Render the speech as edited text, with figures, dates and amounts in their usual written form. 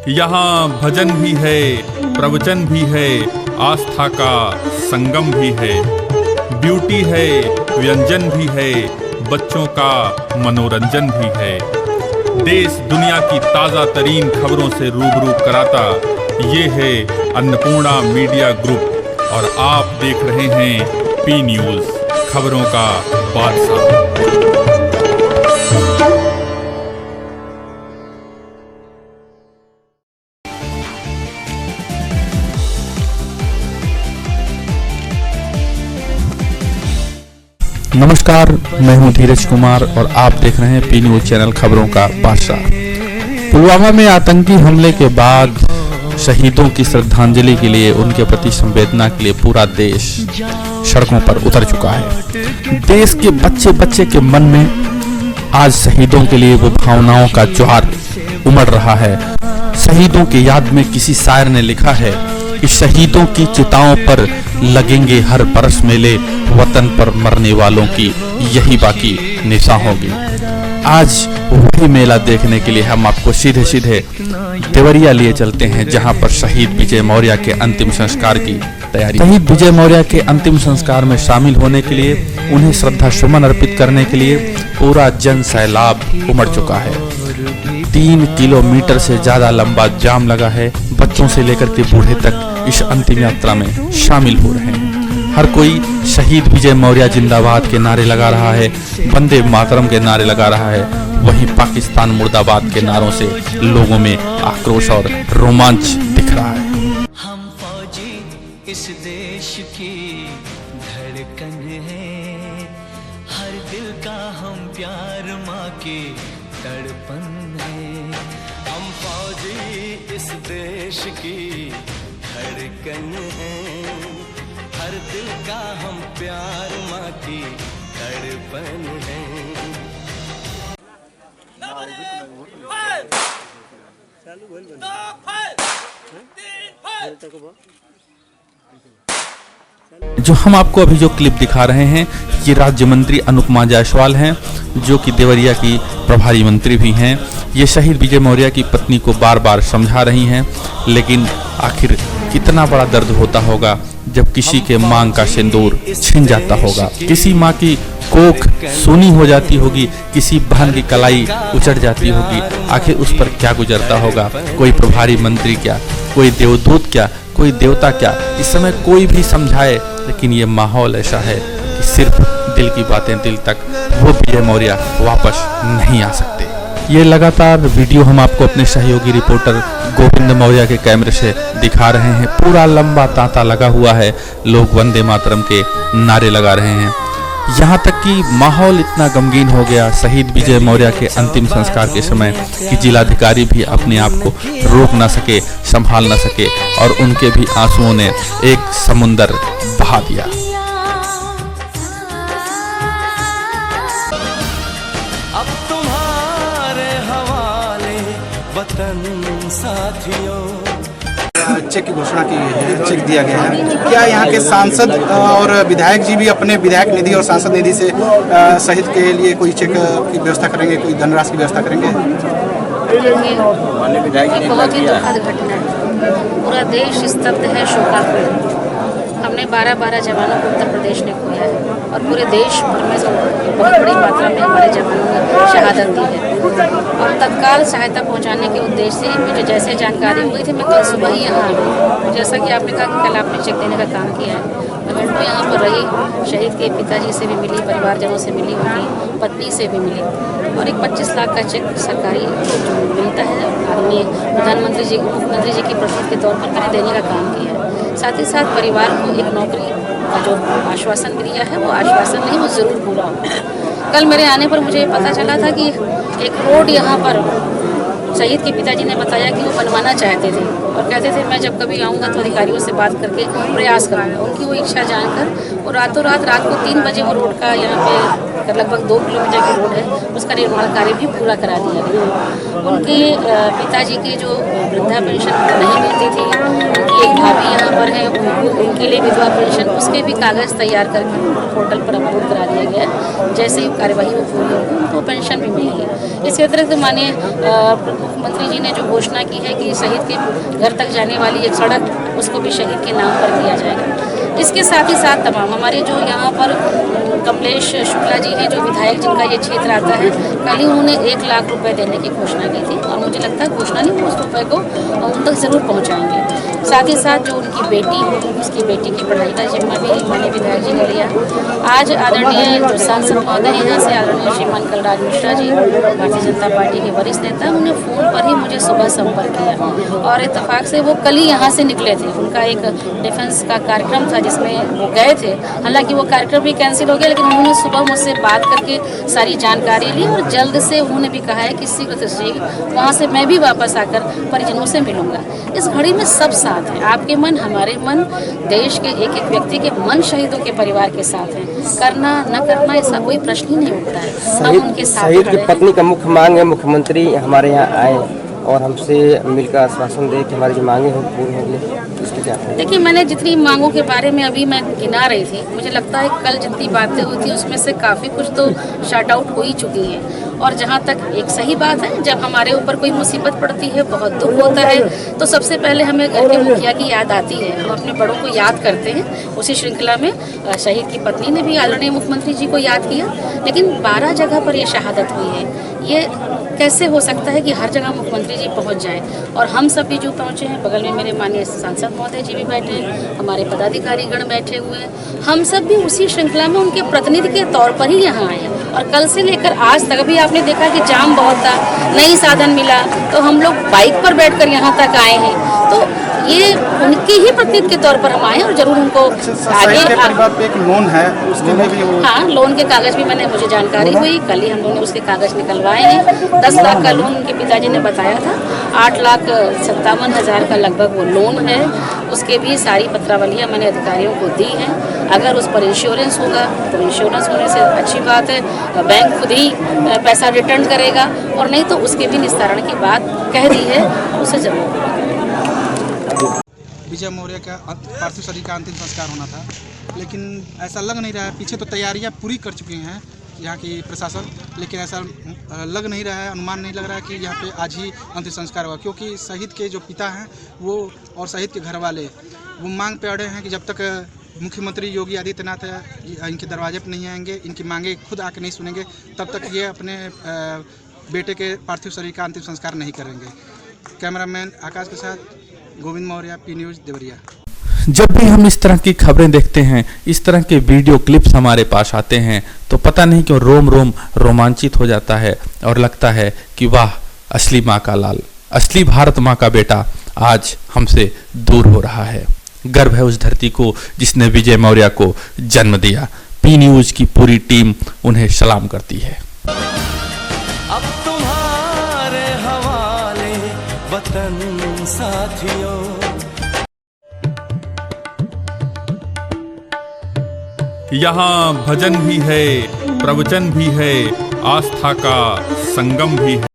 यहाँ भजन भी है, प्रवचन भी है, आस्था का संगम भी है, ब्यूटी है, व्यंजन भी है, बच्चों का मनोरंजन भी है। देश दुनिया की ताज़ा तरीन खबरों से रूबरू कराता ये है अन्नपूर्णा मीडिया ग्रुप और आप देख रहे हैं पी न्यूज़, खबरों का बादशाह। नमस्कार, मैं हूं धीरज कुमार और आप देख रहे हैं पी न्यूज़ चैनल खबरों का बादशाह। पुलवामा में आतंकी हमले के बाद शहीदों की श्रद्धांजलि के लिए, उनके प्रति संवेदना के लिए पूरा देश सड़कों पर उतर चुका है। देश के बच्चे बच्चे के मन में आज शहीदों के लिए वो भावनाओं का ज्वार उमड़ रहा है। शहीदों की याद में किसी शायर ने लिखा है कि शहीदों की चिताओं पर लगेंगे हर बरस मेले, वतन पर मरने वालों की यही बाकी निशा होगी। आज वही मेला देखने के लिए हम आपको सीधे सीधे देवरिया लिए चलते हैं, जहां पर शहीद विजय मौर्य के अंतिम संस्कार की तैयारी। शहीद विजय मौर्य के अंतिम संस्कार में शामिल होने के लिए, उन्हें श्रद्धा सुमन अर्पित करने के लिए पूरा जन सैलाब उमड़ चुका है। 3 किलोमीटर से ज्यादा लंबा जाम लगा है। बच्चों से लेकर के बूढ़े तक इस अंतिम यात्रा में शामिल हो रहे हैं। हर कोई शहीद विजय मौर्य जिंदाबाद के नारे लगा रहा है, वंदे मातरम के नारे लगा रहा है। वहीं पाकिस्तान मुर्दाबाद के नारों से लोगों में आक्रोश और रोमांच दिख रहा है। हम फौजी इस देश की धड़कन है, हर दिल का हम प्यार माँ की तड़पन है। हम फौजी इस देश की धड़कन है, हर दिल का हम प्यार माँ की तड़पन है। जो हम आपको अभी जो क्लिप दिखा रहे हैं, ये राज्य मंत्री अनुपमा जायसवाल हैं, जो कि देवरिया की प्रभारी मंत्री भी हैं। ये शहीद विजय मौर्य की पत्नी को बार बार समझा रही हैं, लेकिन आखिर कितना बड़ा दर्द होता होगा जब किसी के मांग का सिंदूर छिन जाता होगा, किसी माँ की कोख सूनी हो जाती होगी, किसी बहन की कलाई उचट जाती होगी। आखिर उस पर क्या गुजरता होगा? कोई प्रभारी मंत्री क्या, कोई देवदूत क्या, कोई देवता क्या, इस समय कोई भी समझाए, लेकिन ये माहौल ऐसा है कि सिर्फ दिल की बातें दिल तक, वो विजय मौर्य वापस नहीं आ सकते। ये लगातार वीडियो हम आपको अपने सहयोगी रिपोर्टर गोविंद मौर्य के कैमरे से दिखा रहे हैं। पूरा लंबा तांता लगा हुआ है, लोग वंदे मातरम के नारे लगा रहे हैं। यहाँ तक कि माहौल इतना गमगीन हो गया शहीद विजय मौर्य के अंतिम संस्कार के समय कि जिलाधिकारी भी अपने आप को रोक ना सके, संभाल ना सके, और उनके भी आंसुओं ने एक समुंदर बहा दिया। अब तुम्हारे हवाले वतन साथियों। चेक की घोषणा की है, चेक दिया गया है। क्या यहाँ के सांसद और विधायक जी भी अपने विधायक निधि और सांसद निधि से शहीद के लिए कोई चेक की व्यवस्था करेंगे, कोई धनराशि की व्यवस्था करेंगे? बहुत ही दुखद घटना है, पूरा देश स्तब्ध है, शोकाकुल। हमने 12 जवानों को उत्तर प्रदेश ने खोया है और पूरे देश भर में बहुत बड़ी मात्रा में हमारे जवानों ने शहादत दी है। और तत्काल सहायता पहुंचाने के उद्देश्य से मुझे जैसे जानकारी हुई थी, मैं कल सुबह ही यहाँ आई। जैसा कि आपने कहा कि कल आपने चेक देने का काम किया है, मैं घंटों यहाँ पर रही, शहीद के पिताजी से भी मिली, परिवारजनों से मिली, उनकी पत्नी से भी मिली, और एक 25 लाख का चेक सरकारी जो मिलता है आदमी प्रधानमंत्री जी, मुख्यमंत्री जी की प्रसिद्ध के तौर पर मैंने देने का काम किया है। साथ ही साथ परिवार को एक नौकरी का जो आश्वासन भी दिया है, वो आश्वासन नहीं, वो ज़रूर पूरा हो। कल मेरे आने पर मुझे पता चला था कि एक रोड यहाँ पर शहीद के पिताजी ने बताया कि वो बनवाना चाहते थे और कहते थे मैं जब कभी आऊँगा तो अधिकारियों से बात करके प्रयास करूँगा। उनकी वो इच्छा जानकर वो रातों रात को 3 बजे वो रोड का यहाँ पे कर लगभग 2 किलोमीटर की रोड है, उसका निर्माण कार्य भी पूरा करा दिया गया है। उनके पिताजी की जो वृद्धा पेंशन नहीं मिलती थी, उनकी एक भाभी यहाँ पर है, उनके लिए विधवा पेंशन, उसके भी कागज़ तैयार करके पोर्टल पर अपलोड करा दिया गया है। जैसे ही कार्यवाही वो पूरी होगी उनको पेंशन भी मिलेगी। इसके अतिरिक्त माननीय मुख्यमंत्री जी ने जो घोषणा की है कि शहीद के घर तक जाने वाली एक सड़क, उसको भी शहीद के नाम पर किया जाएगा। इसके साथ ही साथ तमाम हमारे जो यहाँ पर कमलेश शुक्ला जी हैं, जो विधायक जिनका ये क्षेत्र आता है, कल ही उन्होंने 1 लाख रुपए देने की घोषणा की थी और मुझे लगता है घोषणा नहीं, उस रुपए को उन तक ज़रूर पहुँचाएंगे। साथ ही साथ जो उनकी बेटी, उसकी बेटी की पढ़ाई का जिम्मा भी मैंने विधायक जी ने लिया। आज आदरणीय जो सांसद महोदय यहाँ से आदरणीय श्रीमान कलराज मिश्रा जी, भारतीय जनता पार्टी के वरिष्ठ नेता, उन्होंने फ़ोन पर ही मुझे सुबह संपर्क किया और इत्तेफाक से वो कल ही यहाँ से निकले थे। उनका एक डिफेंस का कार्यक्रम था जिसमें वो गए थे, हालांकि वो कार्यक्रम भी कैंसिल हो गया, लेकिन उन्होंने सुबह मुझसे बात करके सारी जानकारी ली और जल्द से उन्होंने भी कहा है कि शीघ्र से शीघ्र वहाँ से मैं भी वापस आकर परिजनों से मिलूंगा। इस घड़ी में सब साथ हैं, आपके मन, हमारे मन, देश के एक एक व्यक्ति के मन शहीदों के परिवार के साथ हैं। करना न करना ऐसा कोई प्रश्न ही नहीं उठता है, हम उनके साथ शहीद की खड़े हैं। पत्नी का मुख्य मांग है मुख्यमंत्री हमारे यहाँ आए और हमसे मिलकर आश्वासन दे कि हमारी जो मांगे हो पूरी होंगी। इसकी क्या है? देखिए, मैंने जितनी मांगों के बारे में अभी मैं गिना रही थी, मुझे लगता है कल जितनी बातें हुई थी उसमें से काफ़ी कुछ तो शॉर्ट आउट हो ही चुकी हैं। और जहाँ तक एक सही बात है, जब हमारे ऊपर कोई मुसीबत पड़ती है, बहुत दुख होता है, तो सबसे पहले हमें घर के मुखिया की याद आती है, हम अपने बड़ों को याद करते हैं। उसी श्रृंखला में शहीद की पत्नी ने भी आदरणीय मुख्यमंत्री जी को याद किया, लेकिन 12 जगह पर ये शहादत हुई है। ये कैसे हो सकता है कि हर जगह मुख्यमंत्री जी पहुंच जाएं? और हम सब भी जो पहुंचे हैं, बगल में मेरे माननीय सांसद महोदय जी भी बैठे हैं, हमारे पदाधिकारीगण बैठे हुए हैं, हम सब भी उसी श्रृंखला में उनके प्रतिनिधि के तौर पर ही यहाँ आए हैं। और कल से लेकर आज तक भी आपने देखा कि जाम बहुत था, नहीं साधन मिला, तो हम लोग बाइक पर बैठकर यहाँ तक आए हैं। तो ये उनके ही प्रतिनिधि के तौर पर हम आए और जरूर उनको आगे परिवार पे एक लोन है, उसके लिए भी वो हाँ, लोन के कागज भी मुझे जानकारी हुई, कल ही हम लोगों ने उसके कागज निकलवाए हैं। 10 लाख का लोन उनके पिताजी ने बताया था, 8,57,000 का लगभग वो लोन है। उसके भी सारी पत्रावलियाँ मैंने अधिकारियों को दी हैं। अगर उस पर इंश्योरेंस होगा तो इंश्योरेंस होने से अच्छी बात है, बैंक खुद ही पैसा रिटर्न करेगा, और नहीं तो उसके भी निस्तारण की बात कह दी है, उसे जरूर। विजय मौर्य का पार्थिव शरीर का अंतिम संस्कार होना था, लेकिन ऐसा लग नहीं रहा है। पीछे तो तैयारियां पूरी कर चुकी हैं यहाँ की प्रशासन, लेकिन ऐसा लग नहीं रहा है, अनुमान नहीं लग रहा है कि यहाँ पे आज ही अंतिम संस्कार होगा, क्योंकि शहीद के जो पिता हैं वो और शहीद के घर वाले वो मांग पे अड़े हैं कि जब तक मुख्यमंत्री योगी आदित्यनाथ इनके दरवाजे पर नहीं आएंगे, इनकी मांगे खुद आके नहीं सुनेंगे, तब तक ये अपने बेटे के पार्थिव शरीर का अंतिम संस्कार नहीं करेंगे। कैमरामैन आकाश के साथ गोविंद मौर्य, पी न्यूज़, देवरिया। जब भी हम इस तरह की खबरें देखते हैं, इस तरह के वीडियो क्लिप्स हमारे पास आते हैं, तो पता नहीं क्यों रोम रोम रोमांचित हो जाता है और लगता है कि वाह, असली माँ का लाल, असली भारत माँ का बेटा आज हमसे दूर हो रहा है। गर्व है उस धरती को जिसने विजय मौर्य को जन्म दिया। पी न्यूज़ की पूरी टीम उन्हें सलाम करती है। अब तुम्हारे हवाले वतन साथियों। यहाँ भजन भी है, प्रवचन भी है, आस्था का संगम भी है।